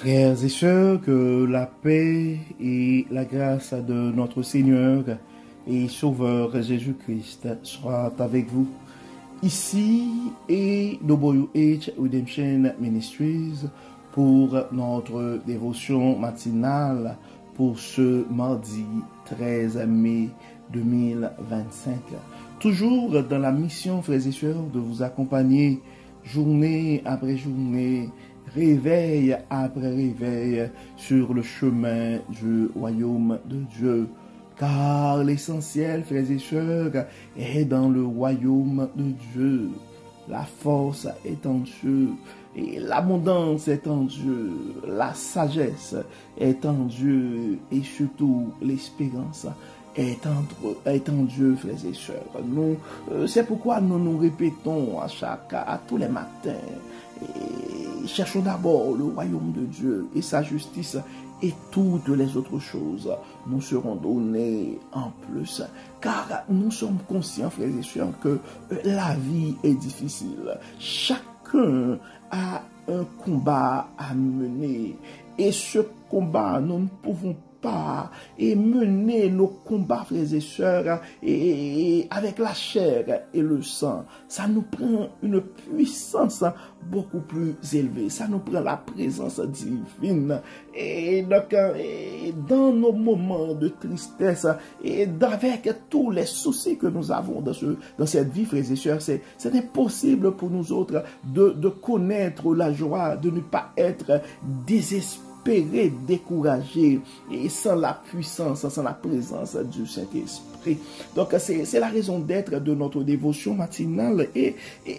Frères et sœurs, que la paix et la grâce de notre Seigneur et Sauveur Jésus-Christ soient avec vous. Ici est WH Redemption Ministries pour notre dévotion matinale pour ce mardi 13 mai 2025. Toujours dans la mission, frères et sœurs, de vous accompagner journée après journée, réveil après réveil sur le chemin du royaume de Dieu. Car l'essentiel, frères et sœurs, est dans le royaume de Dieu. La force est en Dieu et l'abondance est en Dieu. La sagesse est en Dieu et surtout l'espérance est en Dieu, frères et sœurs. C'est pourquoi nous répétons à tous les matins. Et cherchons d'abord le royaume de Dieu et sa justice, et toutes les autres choses nous seront données en plus. Car nous sommes conscients, frères et sœurs, que la vie est difficile. Chacun a un combat à mener. Et ce combat, nous ne pouvons pas mener nos combats, frères et sœurs, et avec la chair et le sang. Ça nous prend une puissance beaucoup plus élevée. Ça nous prend la présence divine. Et donc, dans nos moments de tristesse et avec tous les soucis que nous avons dans cette vie, frères et sœurs, c'est impossible pour nous autres de connaître la joie, de ne pas être désespérés, découragé et sans la puissance, sans la présence du Saint-Esprit. Donc c'est la raison d'être de notre dévotion matinale. Et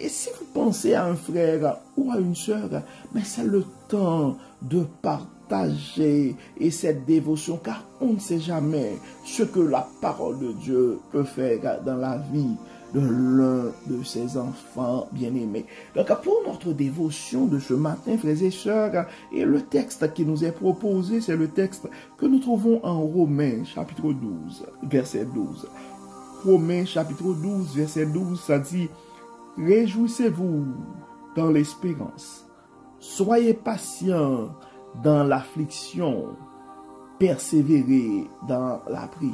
si vous pensez à un frère ou à une sœur, mais c'est le temps de partager et cette dévotion, car on ne sait jamais ce que la parole de Dieu peut faire dans la vie de l'un de ses enfants bien-aimés. Donc, pour notre dévotion de ce matin, frères et sœurs, et le texte qui nous est proposé, c'est le texte que nous trouvons en Romains, chapitre 12, verset 12. Romains, chapitre 12, verset 12, ça dit « Réjouissez-vous dans l'espérance, soyez patients dans l'affliction, persévérez dans la prière. »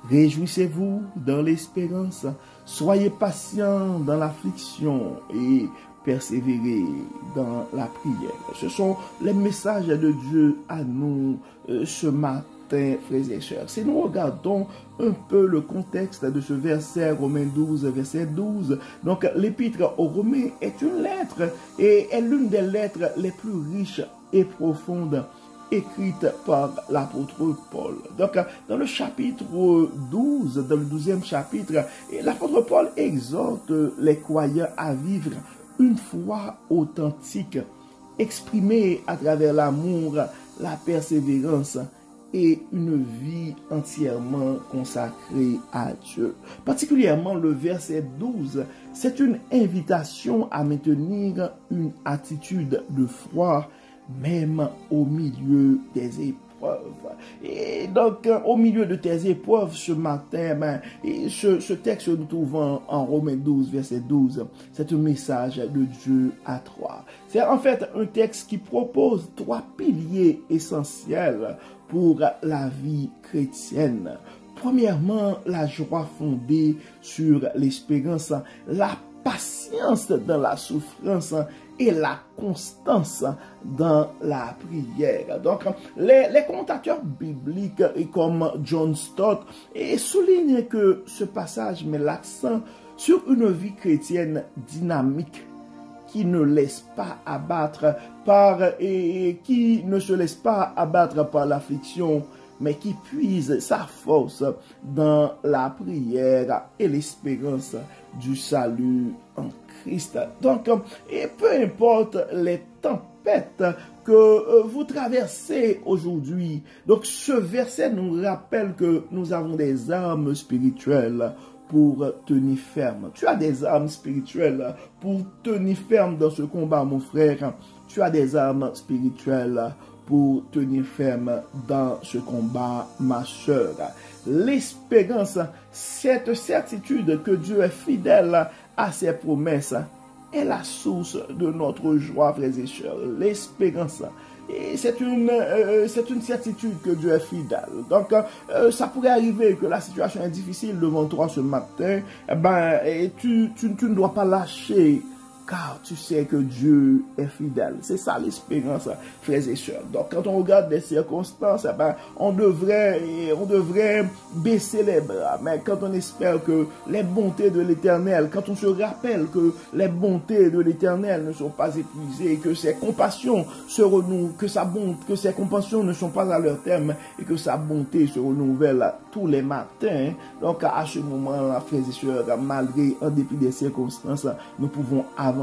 Réjouissez-vous dans l'espérance, soyez patients dans l'affliction et persévérez dans la prière. Ce sont les messages de Dieu à nous ce matin, frères et sœurs. Si nous regardons un peu le contexte de ce verset, Romains 12, verset 12, donc l'épître aux Romains est une lettre et est l'une des lettres les plus riches et profondes écrite par l'apôtre Paul. Donc, dans le chapitre 12, dans le 12e chapitre, l'apôtre Paul exhorte les croyants à vivre une foi authentique, exprimée à travers l'amour, la persévérance et une vie entièrement consacrée à Dieu. Particulièrement le verset 12, c'est une invitation à maintenir une attitude de foi même au milieu des épreuves. Et donc, au milieu de tes épreuves ce matin, ce texte que nous trouvons en Romains 12, verset 12, c'est un message de Dieu à toi. C'est en fait un texte qui propose 3 piliers essentiels pour la vie chrétienne. Premièrement, la joie fondée sur l'espérance, la patience dans la souffrance et la constance dans la prière. Donc, les commentateurs bibliques comme John Stott soulignent que ce passage met l'accent sur une vie chrétienne dynamique qui ne laisse pas abattre qui ne se laisse pas abattre par l'affliction, mais qui puise sa force dans la prière et l'espérance du salut en Christ. Donc, et peu importe les tempêtes que vous traversez aujourd'hui, donc ce verset nous rappelle que nous avons des armes spirituelles pour tenir ferme. Tu as des armes spirituelles pour tenir ferme dans ce combat, mon frère. Tu as des armes spirituelles pour tenir ferme dans ce combat, ma sœur. L'espérance, cette certitude que Dieu est fidèle à ses promesses, est la source de notre joie, frères et sœurs. L'espérance Et c'est une certitude que Dieu est fidèle. Donc, ça pourrait arriver que la situation est difficile devant toi ce matin. Et tu ne dois pas lâcher, car tu sais que Dieu est fidèle. C'est ça l'espérance, frères et sœurs. Donc, quand on regarde les circonstances, on devrait baisser les bras. Mais quand on espère que les bontés de l'Éternel, quand on se rappelle que les bontés de l'Éternel ne sont pas épuisées, que ses compassions se renouvelent, que ses compassions ne sont pas à leur terme et que sa bonté se renouvelle tous les matins. Donc, à ce moment-là, frères et sœurs, malgré, en dépit des circonstances, nous pouvons avancer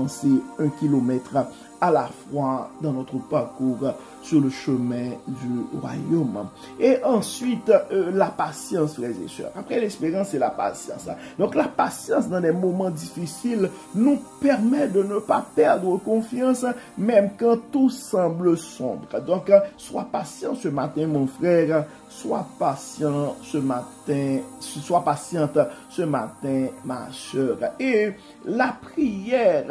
1 kilomètre à la fois dans notre parcours sur le chemin du royaume. Et ensuite, la patience, frères et sœurs. Après l'espérance, c'est la patience. Donc la patience dans les moments difficiles nous permet de ne pas perdre confiance, même quand tout semble sombre. Donc, sois patient ce matin, mon frère. Sois patient ce matin. Sois patiente ce matin, ma sœur. Et la prière,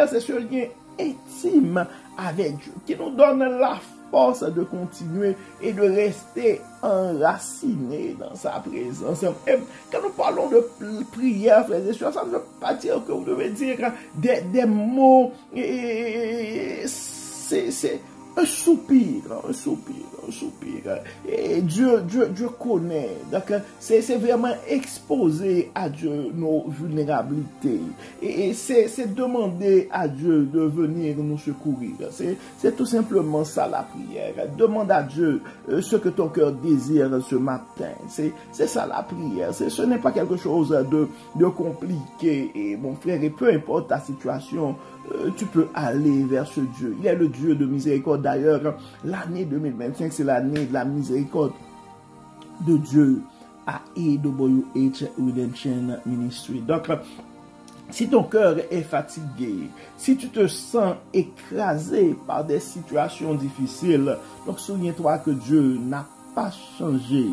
c'est ce lien intime avec Dieu qui nous donne la force de continuer et de rester enraciné dans sa présence. Et quand nous parlons de prière, frères et sœurs, ça ne veut pas dire que vous devez dire des mots, c'est un soupir. Et Dieu connaît. Donc, c'est vraiment exposer à Dieu nos vulnérabilités. Et c'est demander à Dieu de venir nous secourir. C'est tout simplement ça la prière. Demande à Dieu ce que ton cœur désire ce matin. C'est ça la prière. Ce n'est pas quelque chose de compliqué. Et mon frère, et peu importe ta situation, tu peux aller vers ce Dieu. Il est le Dieu de miséricorde. D'ailleurs, l'année 2025, c'est l'année de la miséricorde de Dieu à AWH Redemption Ministry. Donc, si ton cœur est fatigué, si tu te sens écrasé par des situations difficiles, donc souviens-toi que Dieu n'a pas changé.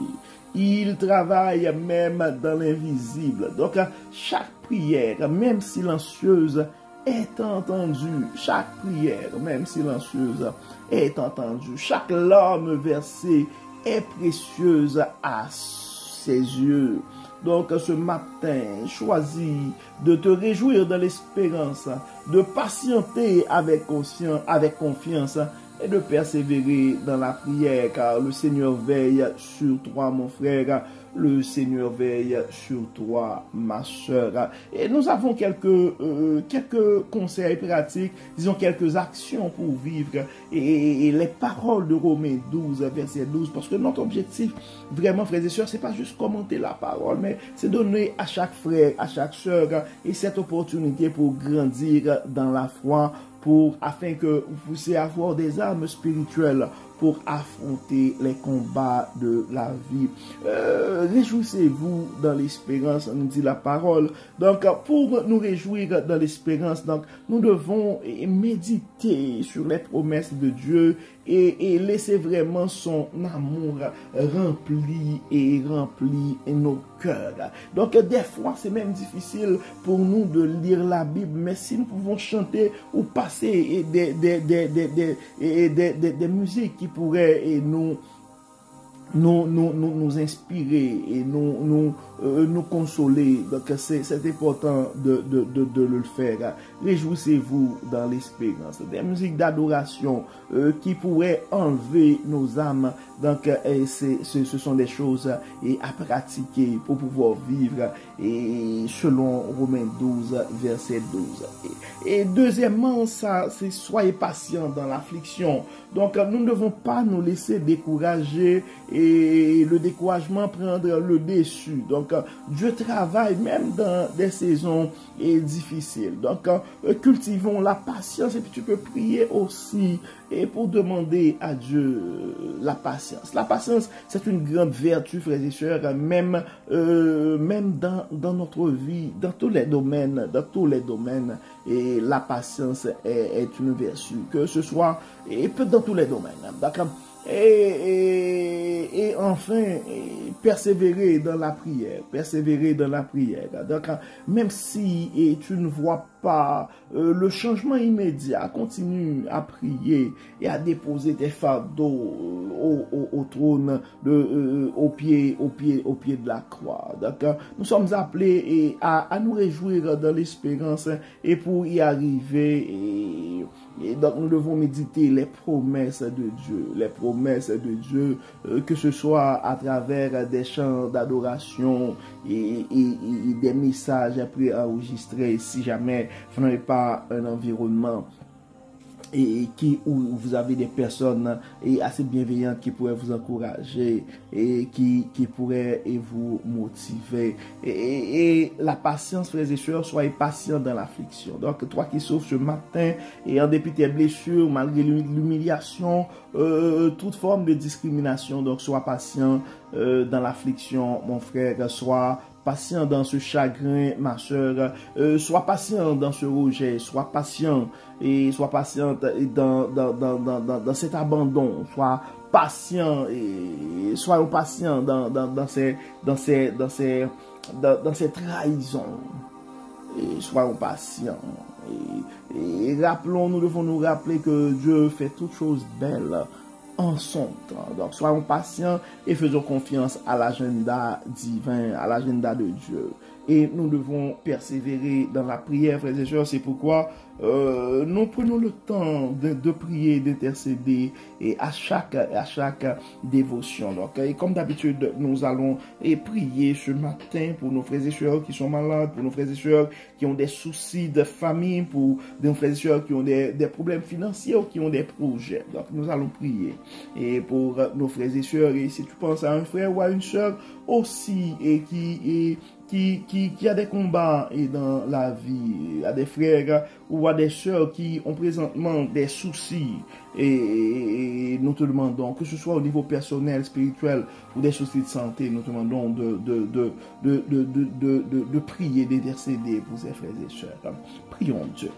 Il travaille même dans l'invisible. Donc, chaque prière, même silencieuse, est entendue. Chaque prière, même silencieuse, est entendue. Chaque larme versée est précieuse à ses yeux. Donc ce matin, choisis de te réjouir dans l'espérance, de patienter avec confiance et de persévérer dans la prière, car le Seigneur veille sur toi, mon frère. Le Seigneur veille sur toi, ma soeur. Et nous avons quelques conseils pratiques, disons quelques actions pour vivre. Et les paroles de Romains 12, verset 12, parce que notre objectif, vraiment, frères et sœurs, c'est pas juste commenter la parole, mais c'est donner à chaque frère, à chaque sœur, et cette opportunité pour grandir dans la foi, afin que vous puissiez avoir des armes spirituelles pour affronter les combats de la vie. Réjouissez-vous dans l'espérance, nous dit la parole. Donc, pour nous réjouir dans l'espérance, donc, nous devons méditer sur les promesses de Dieu et laisser vraiment son amour remplir nos cœurs. Donc, des fois, c'est même difficile pour nous de lire la Bible, mais si nous pouvons chanter ou passer des musiques qui pourraient nous inspirer et nous consoler. Donc c'est important de le faire. Réjouissez-vous dans l'espérance. Des musiques d'adoration qui pourraient enlever nos âmes. Donc ce sont des choses à pratiquer pour pouvoir vivre et selon Romains 12 verset 12. Et deuxièmement, ça c'est soyez patients dans l'affliction. Donc nous ne devons pas nous laisser décourager et le découragement prendre le dessus. Donc Dieu travaille même dans des saisons difficiles. Donc cultivons la patience et puis tu peux prier aussi et pour demander à Dieu la patience. La patience, c'est une grande vertu, frères et sœurs, même dans notre vie, dans tous les domaines, et la patience est une vertu, que ce soit et peut dans tous les domaines. D'accord? Et enfin, persévérer dans la prière. Donc, même si tu ne vois pas le changement immédiat. Continue à prier et à déposer tes fardeaux au trône, au pied de la croix. D'accord? Nous sommes appelés à nous réjouir dans l'espérance et pour y arriver. Et donc nous devons méditer les promesses de Dieu, que ce soit à travers des chants d'adoration et des messages préenregistrés, si jamais vous n'avez pas un environnement où vous avez des personnes assez bienveillantes qui pourraient vous encourager et qui pourraient vous motiver. Et la patience, frères et sœurs, soyez patients dans l'affliction. Donc, toi qui souffres ce matin et en dépit de tes blessures, malgré l'humiliation, toute forme de discrimination, donc sois patient dans l'affliction, mon frère, sois patient dans ce chagrin, ma soeur, sois patient dans ce rejet, sois patient et sois patiente dans cet abandon, sois patient et soyons patients dans ces trahisons et soyons patients et rappelons, nous devons nous rappeler que Dieu fait toutes choses belles en son temps. Donc, soyons patients et faisons confiance à l'agenda divin, à l'agenda de Dieu. Et nous devons persévérer dans la prière, frères et sœurs. C'est pourquoi nous prenons le temps de prier, d'intercéder et à chaque dévotion. Donc, et comme d'habitude, nous allons prier ce matin pour nos frères et sœurs qui sont malades, pour nos frères et sœurs qui ont des soucis de famille, pour nos frères et sœurs qui ont des problèmes financiers ou qui ont des projets. Donc, nous allons prier. Et pour nos frères et sœurs, et si tu penses à un frère ou à une sœur aussi, et qui a des combats dans la vie, à des frères ou à des sœurs qui ont présentement des soucis, et nous te demandons, que ce soit au niveau personnel, spirituel ou des soucis de santé, nous te demandons de prier, d'intercéder pour ces frères et sœurs. Prions Dieu.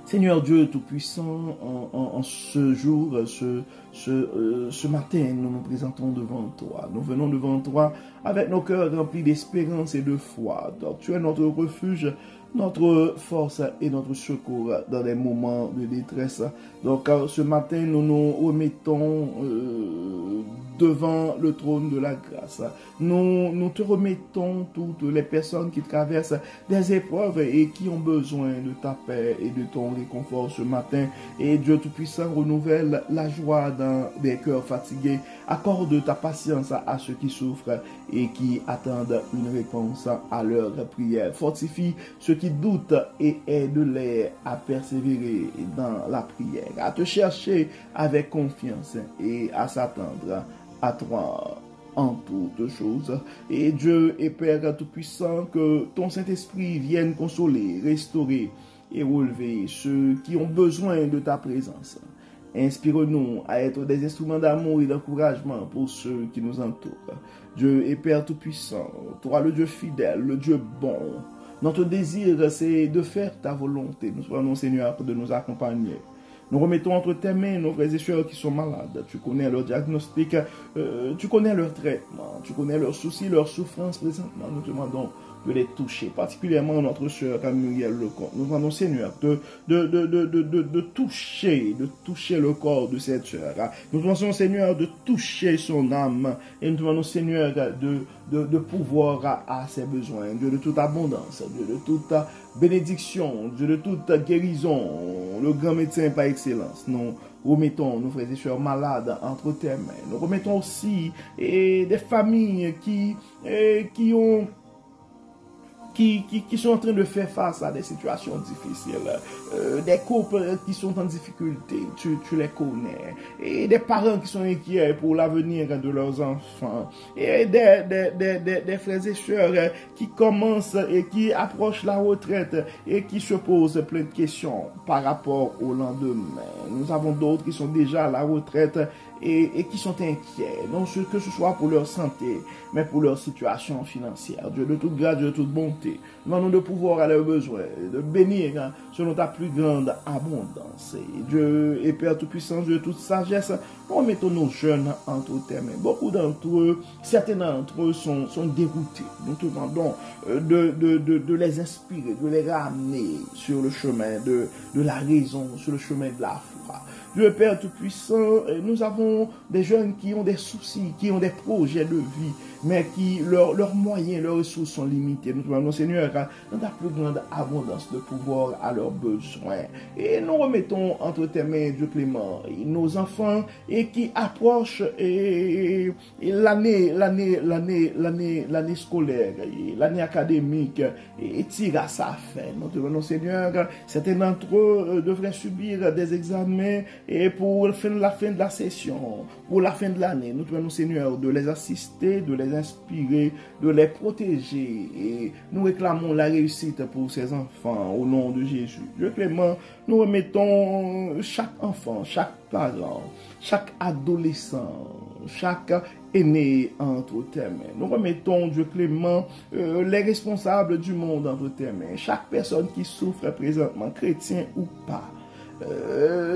Seigneur Dieu Tout-Puissant, en ce jour, ce matin, nous nous présentons devant toi. Nous venons devant toi avec nos cœurs remplis d'espérance et de foi. Donc, tu es notre refuge, notre force et notre secours dans les moments de détresse. Donc, ce matin, nous nous remettons devant le trône de la grâce. Nous te remettons toutes les personnes qui traversent des épreuves et qui ont besoin de ta paix et de ton réconfort ce matin. Et Dieu Tout-Puissant, renouvelle la joie dans des cœurs fatigués. Accorde ta patience à ceux qui souffrent et qui attendent une réponse à leurs prières. Fortifie ceux qui doutent et aide-les à persévérer dans la prière, à te chercher avec confiance et à s'attendre à toi en toutes choses. Et Dieu et Père Tout-Puissant, que ton Saint-Esprit vienne consoler, restaurer et relever ceux qui ont besoin de ta présence. Inspire-nous à être des instruments d'amour et d'encouragement pour ceux qui nous entourent. Dieu et Père Tout-Puissant, toi le Dieu fidèle, le Dieu bon, notre désir c'est de faire ta volonté. Nous prenons Seigneur de nous accompagner. Nous remettons entre tes mains nos frères et sœurs qui sont malades. Tu connais leur diagnostic, tu connais leur traitement, tu connais leurs soucis, leurs souffrances présentement. Nous te demandons de les toucher, particulièrement notre sœur Muriel Lecomte. Nous demandons, Seigneur, de toucher le corps de cette sœur. Nous demandons, Seigneur, de toucher son âme. Et nous demandons, Seigneur, de pouvoir à ses besoins. Dieu de toute abondance, Dieu de toute bénédiction, Dieu de toute guérison, le grand médecin par excellence. Nous remettons nos frères et sœurs malades entre tes mains. Nous remettons aussi des familles qui sont en train de faire face à des situations difficiles, des couples qui sont en difficulté, tu les connais, et des parents qui sont inquiets pour l'avenir de leurs enfants, et des frères et sœurs qui commencent et qui approchent la retraite et qui se posent plein de questions par rapport au lendemain. Nous avons d'autres qui sont déjà à la retraite et qui sont inquiets, non que ce soit pour leur santé, mais pour leur situation financière. Dieu de toute grâce, Dieu de toute bonté, écouter. Demandons de pouvoir à leurs besoins, de bénir hein, selon ta plus grande abondance. Et Dieu et Père Tout-Puissant, Dieu toute sagesse, nous remettons nos jeunes entre tes mains. Beaucoup d'entre eux, certains d'entre eux sont déroutés. Nous te demandons de les inspirer, de les ramener sur le chemin de la raison, sur le chemin de la foi. Dieu Père Tout-Puissant, nous avons des jeunes qui ont des soucis, qui ont des projets de vie, mais qui leurs moyens, leurs ressources sont limitées. Nous demandons, Seigneur, dans ta plus grande abondance de pouvoir à leurs besoins. Et nous remettons entre tes mains, Dieu clément, nos enfants et qui approchent l'année scolaire, l'année académique et tire à sa fin. Nous demandons, Seigneur, certains d'entre eux devraient subir des examens et pour la fin de la session, pour la fin de l'année, nous demandons, Seigneur, de les assister, de les inspirer, de les protéger. Et nous réclamons la réussite pour ces enfants au nom de Jésus. Dieu clément, nous remettons chaque enfant, chaque parent, chaque adolescent, chaque aîné entre tes mains. Nous remettons, Dieu clément, les responsables du monde entre tes mains. Chaque personne qui souffre présentement, chrétien ou pas.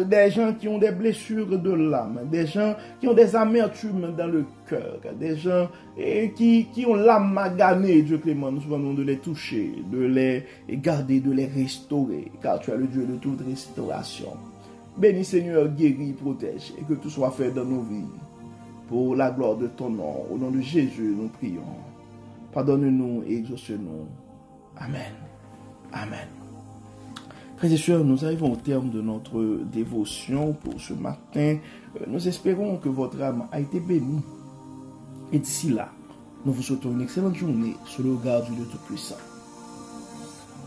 Des gens qui ont des blessures de l'âme, des gens qui ont des amertumes dans le cœur, des gens qui ont l'âme maganée, Dieu clément, nous demandons de les toucher, de les garder, de les restaurer, car tu es le Dieu de toute restauration. Bénis Seigneur, guéris, protège, et que tout soit fait dans nos vies, pour la gloire de ton nom. Au nom de Jésus, nous prions. Pardonne-nous et exauce-nous. Amen. Amen. Frères et sœurs, nous arrivons au terme de notre dévotion pour ce matin. Nous espérons que votre âme a été bénie. Et d'ici là, nous vous souhaitons une excellente journée sous le regard du Dieu Tout-Puissant.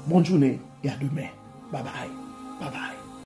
Bonne journée et à demain. Bye bye. Bye bye.